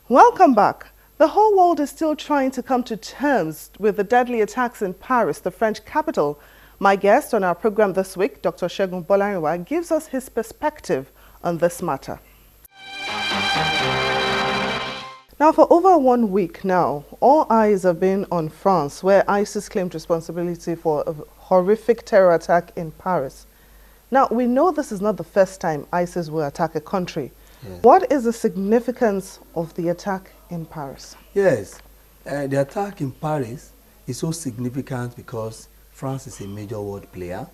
Welcome back. The whole world is still trying to come to terms with the deadly attacks in Paris, the French capital. My guest on our program this week, Dr. Segun Bolarinwa, gives us his perspective on this matter. Now, for over 1 week now, all eyes have been on France, where ISIS claimed responsibility for a horrific terror attack in Paris. Now, we know this is not the first time ISIS will attack a country. Yes. What is the significance of the attack in Paris? Yes, the attack in Paris is so significant because France is a major world player.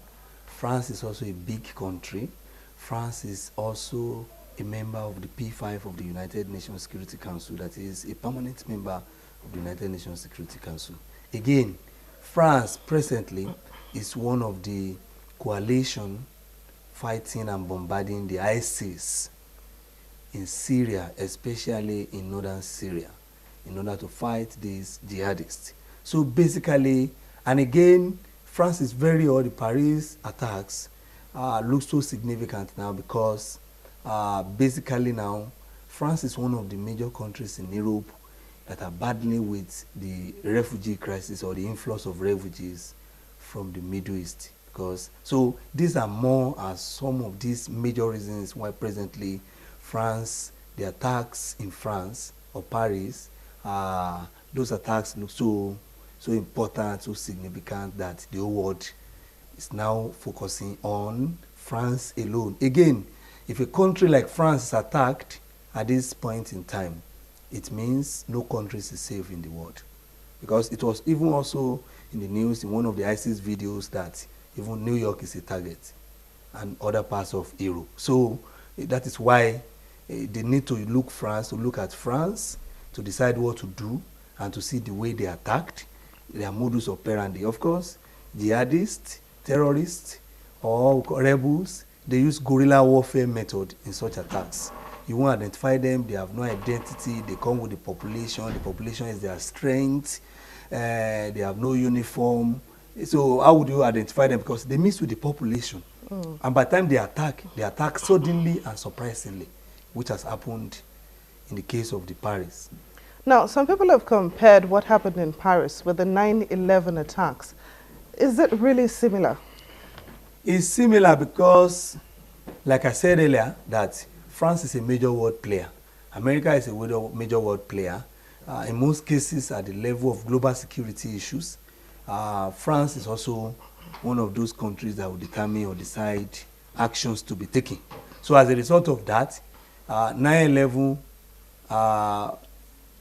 France is also a big country. France is also a member of the P5 of the United Nations Security Council, that is a permanent member of the United Nations Security Council. Again, France presently is one of the coalition fighting and bombarding the ISIS in Syria, especially in northern Syria, in order to fight these jihadists. So basically, and again, France is the Paris attacks look so significant now because basically now, France is one of the major countries in Europe that are battling with the refugee crisis or the influx of refugees from the Middle East. So these are more as some of these major reasons why presently France, the attacks in France or Paris, those attacks look so important, so significant that the whole world is now focusing on France alone. Again, if a country like France is attacked at this point in time, it means no country is safe in the world. Because it was even also in the news in one of the ISIS videos that even New York is a target and other parts of Europe. So that is why they need to look at France to decide what to do and to see the way they attacked, their modus operandi. Of course, jihadists, terrorists, or rebels, they use guerrilla warfare method in such attacks. You won't identify them, they have no identity, they come with the population is their strength, they have no uniform. So how would you identify them? Because they mix with the population. And by the time they attack suddenly and surprisingly, which has happened in the case of the Paris. Now, some people have compared what happened in Paris with the 9/11 attacks. Is it really similar? It's similar because, like I said earlier, that France is a major world player. America is a major world player. In most cases, at the level of global security issues, France is also one of those countries that will determine or decide actions to be taken. So as a result of that, 9/11,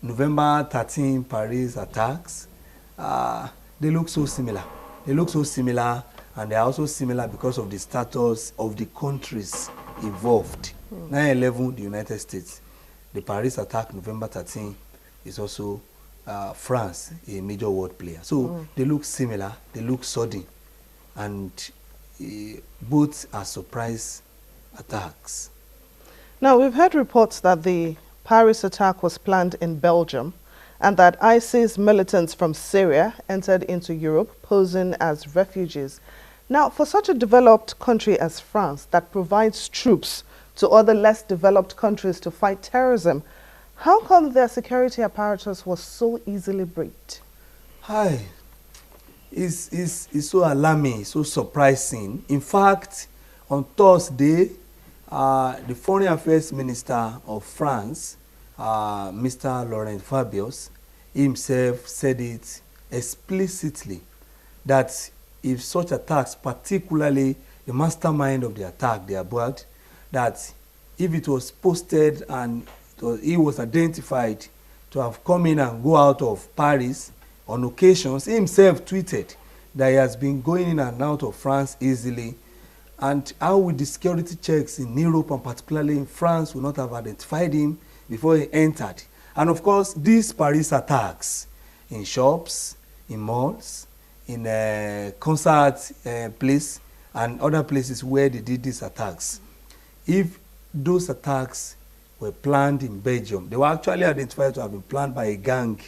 November 13 Paris attacks, they look so similar. They look so similar, and they are also similar because of the status of the countries involved. 9/11, the United States. The Paris attack, November 13, is also France, a major world player. So they look similar, they look sudden, and both are surprise attacks. Now, we've heard reports that the Paris attack was planned in Belgium and that ISIS militants from Syria entered into Europe posing as refugees. Now, for such a developed country as France that provides troops to other less developed countries to fight terrorism, how come their security apparatus was so easily breached? Hi. It's so alarming, so surprising. In fact, on Thursday, the Foreign Affairs Minister of France, Mr. Laurent Fabius, himself said it explicitly that if such attacks, particularly the mastermind of the attack, the Abouad, that if it was posted and he was identified to have come in and go out of Paris on occasions, he himself tweeted that he has been going in and out of France easily, and how would the security checks in Europe and particularly in France would not have identified him before he entered. And of course, these Paris attacks in shops, in malls, in concert place and other places where they did these attacks, if those attacks were planned in Belgium, they were actually identified to have been planned by a gang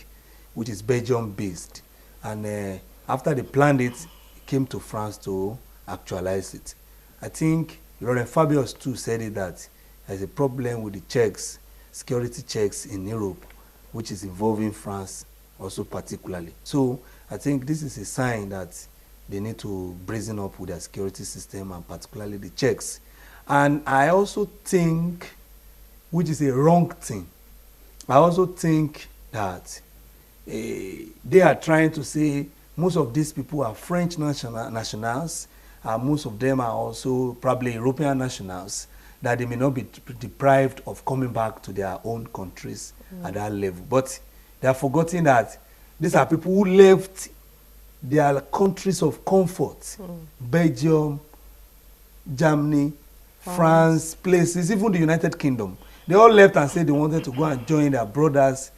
which is Belgium-based. And after they planned it, it came to France to actualize it. I think Laurent Fabius too said it, that there's a problem with the checks security checks in Europe, which is involving France also particularly. So I think this is a sign that they need to brazen up with their security system and particularly the checks. And I also think, which is a wrong thing, I also think that they are trying to say most of these people are French nationals, most of them are also probably European nationals, that they may not be deprived of coming back to their own countries at that level. But they are forgetting that these are people who left their countries of comfort, Belgium, Germany, France, places, even the United Kingdom. They all left and said they wanted to go and join their brothers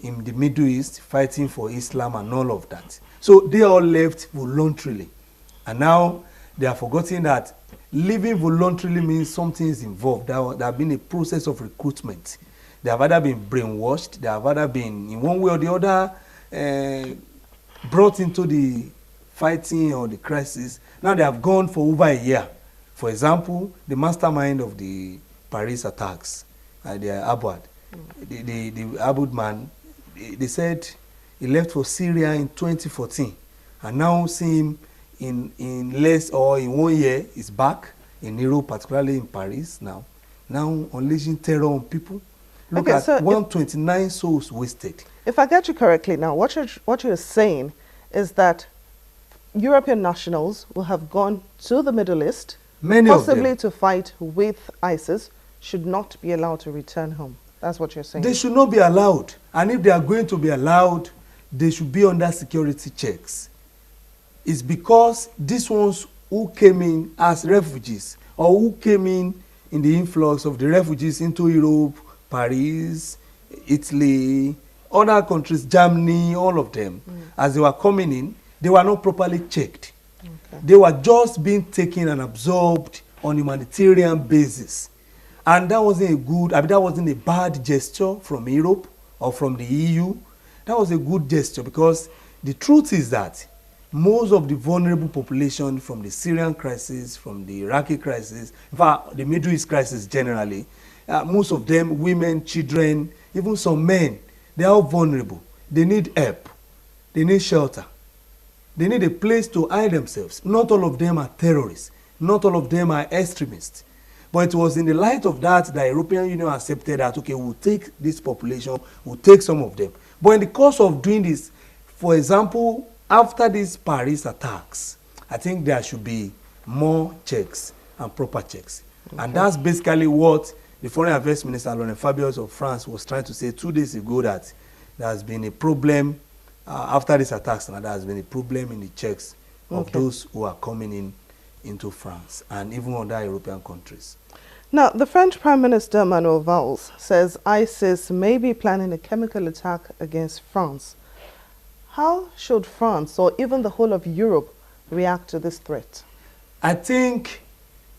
in the Middle East, fighting for Islam and all of that. So they all left voluntarily. And now they are forgetting that leaving voluntarily means something is involved. There have been a process of recruitment. They have either been brainwashed, they have either been, in one way or the other, brought into the fighting or the crisis. Now they have gone for over a year. For example, the mastermind of the Paris attacks, the Abad, the Abud man, they said he left for Syria in 2014, and now see him in less or in 1 year is back in Europe, particularly in Paris now unleashing terror on people. Look at 129 souls wasted. If I get you correctly now, what you're saying is that European nationals will have gone to the Middle East, possibly to fight with ISIS, should not be allowed to return home. That's what you're saying. They should not be allowed. And if they are going to be allowed, they should be under security checks. It's because these ones who came in as refugees, or who came in the influx of the refugees into Europe, Paris, Italy, other countries, Germany, all of them, as they were coming in, they were not properly checked. Okay. They were just being taken and absorbed on humanitarian basis. And that wasn't a good, that wasn't a bad gesture from Europe or from the EU. That was a good gesture, because the truth is that most of the vulnerable population from the Syrian crisis, from the Iraqi crisis, in fact, the Middle East crisis generally, most of them, women, children, even some men, they are all vulnerable. They need help. They need shelter. They need a place to hide themselves. Not all of them are terrorists. Not all of them are extremists. But it was in the light of that the European Union accepted that, okay, we'll take this population, we'll take some of them. But in the course of doing this, for example, after these Paris attacks, I think there should be more checks and proper checks. Okay. And that's basically what the Foreign Affairs Minister, Laurent Fabius of France, was trying to say 2 days ago, that there has been a problem after these attacks, and there has been a problem in the checks of those who are coming into France and even other European countries. Now, the French Prime Minister Manuel Valls says ISIS may be planning a chemical attack against France. How should France or even the whole of Europe react to this threat? I think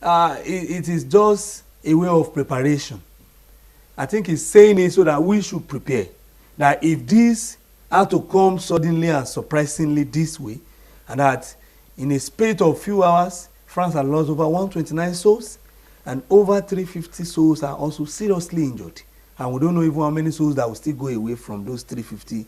it is just a way of preparation. I think he's saying it so that we should prepare. That if this had to come suddenly and surprisingly this way, and that in a space of few hours, France has lost over 129 souls, and over 350 souls are also seriously injured. And we don't know even how many souls that will still go away from those 350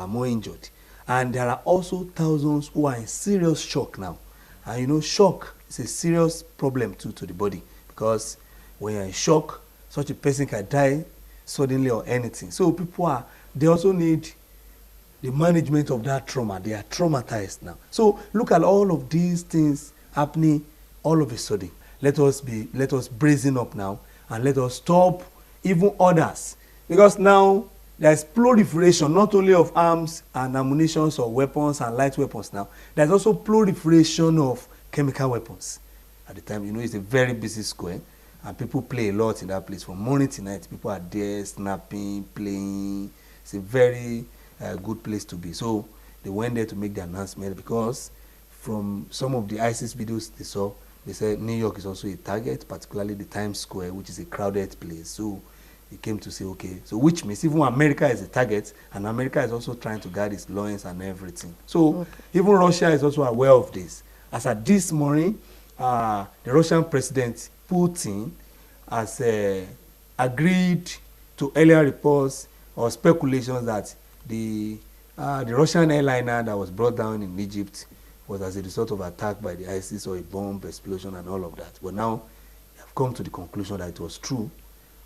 more injured. And there are also thousands who are in serious shock now. And you know, shock is a serious problem too to the body, because when you're in shock, such a person can die suddenly or anything. So people they also need the management of that trauma. They are traumatized now. So look at all of these things happening all of a sudden. Let us brazen up now, and let us stop even others. Because now there's proliferation not only of arms and ammunition or weapons and light weapons now. There's also proliferation of chemical weapons. At the time, you know, it's a very busy square, and people play a lot in that place. From morning to night, people are there, snapping, playing. It's a very good place to be. So they went there to make the announcement, because from some of the ISIS videos they saw, they said New York is also a target, particularly the Times Square, which is a crowded place. So they came to say, okay, so which means even America is a target, and America is also trying to guard its loins and everything. So even Russia is also aware of this. As at this morning, the Russian President Putin has agreed to earlier reports or speculations that the Russian airliner that was brought down in Egypt was as a result of attack by the ISIS or a bomb explosion and all of that. But now they have come to the conclusion that it was true.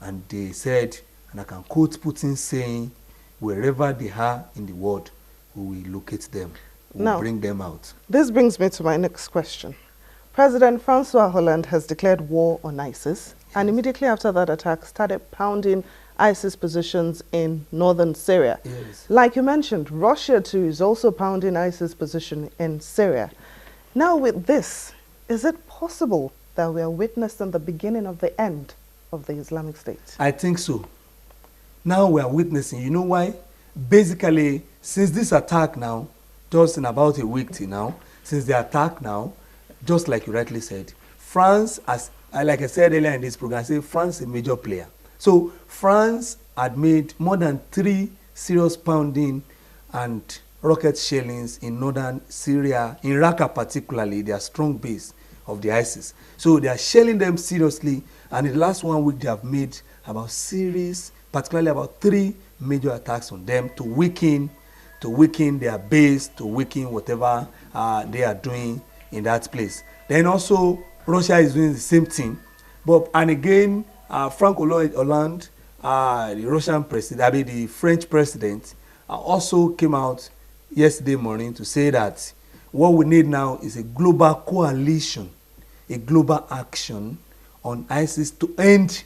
And they said, and I can quote Putin saying, wherever they are in the world, we will locate them, we will bring them out. This brings me to my next question. President Francois Hollande has declared war on ISIS, and immediately after that attack started pounding ISIS positions in northern Syria. Yes. Like you mentioned, Russia too is also pounding ISIS position in Syria. Now with this, is it possible that we are witnessing the beginning of the end of the Islamic State? I think so. Now we are witnessing, you know why? Basically, since this attack now, just in about a week till now, since the attack now, just like you rightly said, France, as like I said earlier in this program, I say France is a major player. So France had made more than 3 serious pounding and rocket shellings in northern Syria, in Raqqa particularly, their strong base of the ISIS. So they are shelling them seriously, and in the last 1 week they have made about series, particularly about 3 major attacks on them to weaken their base, to weaken whatever they are doing in that place. Then also Russia is doing the same thing, and again Francois Hollande, the Russian president, I mean the French president, also came out yesterday morning to say that what we need now is a global coalition, a global action on ISIS to end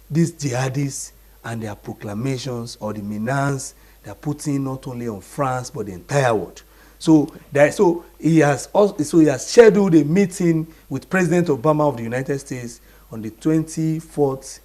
these jihadists and their proclamations or the menace they are putting not only on France but the entire world. So he has scheduled a meeting with President Obama of the United States on the 24th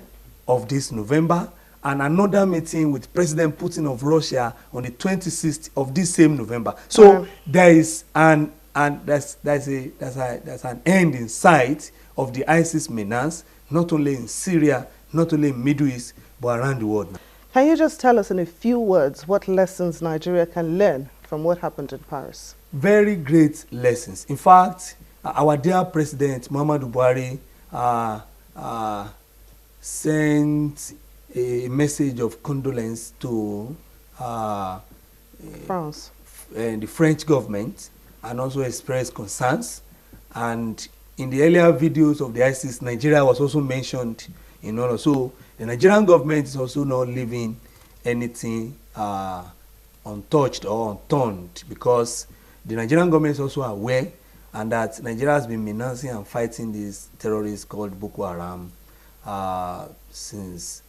of this November, and another meeting with President Putin of Russia on the 26th of this same November. So there is there's an end in sight of the ISIS menace, not only in Syria, not only in Middle East, but around the world. Can you just tell us in a few words what lessons Nigeria can learn from what happened in Paris? Very great lessons. In fact, our dear President Muhammadu Buhari sent a message of condolence to France and the French government, and also expressed concerns. And in the earlier videos of the ISIS, Nigeria was also mentioned in all. So the Nigerian government is also not leaving anything untouched or unturned, because the Nigerian government is also aware and that Nigeria has been menacing and fighting these terrorists called Boko Haram since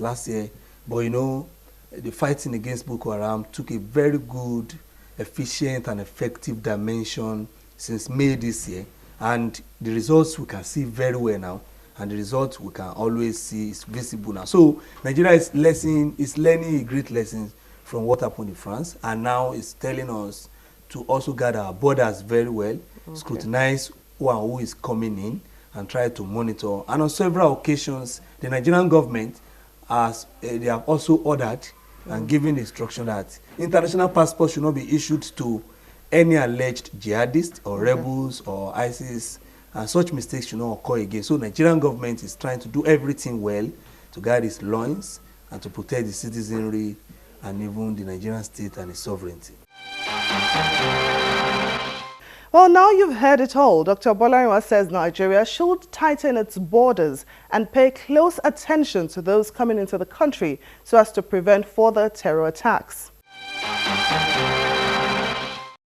last year. But you know, the fighting against Boko Haram took a very good, efficient and effective dimension since May this year, and the results we can see very well now, and the results we can always see is visible now. So Nigeria is learning a great lesson from what happened in France, and now it's telling us to also guard our borders very well, scrutinize who is coming in, and try to monitor. And on several occasions, the Nigerian government they have also ordered and given instruction that international passports should not be issued to any alleged jihadists or rebels or ISIS, and such mistakes should not occur again. So Nigerian government is trying to do everything well to guard its loins and to protect the citizenry and even the Nigerian state and its sovereignty. Well, now you've heard it all. Dr. Bolarinwa says Nigeria should tighten its borders and pay close attention to those coming into the country so as to prevent further terror attacks.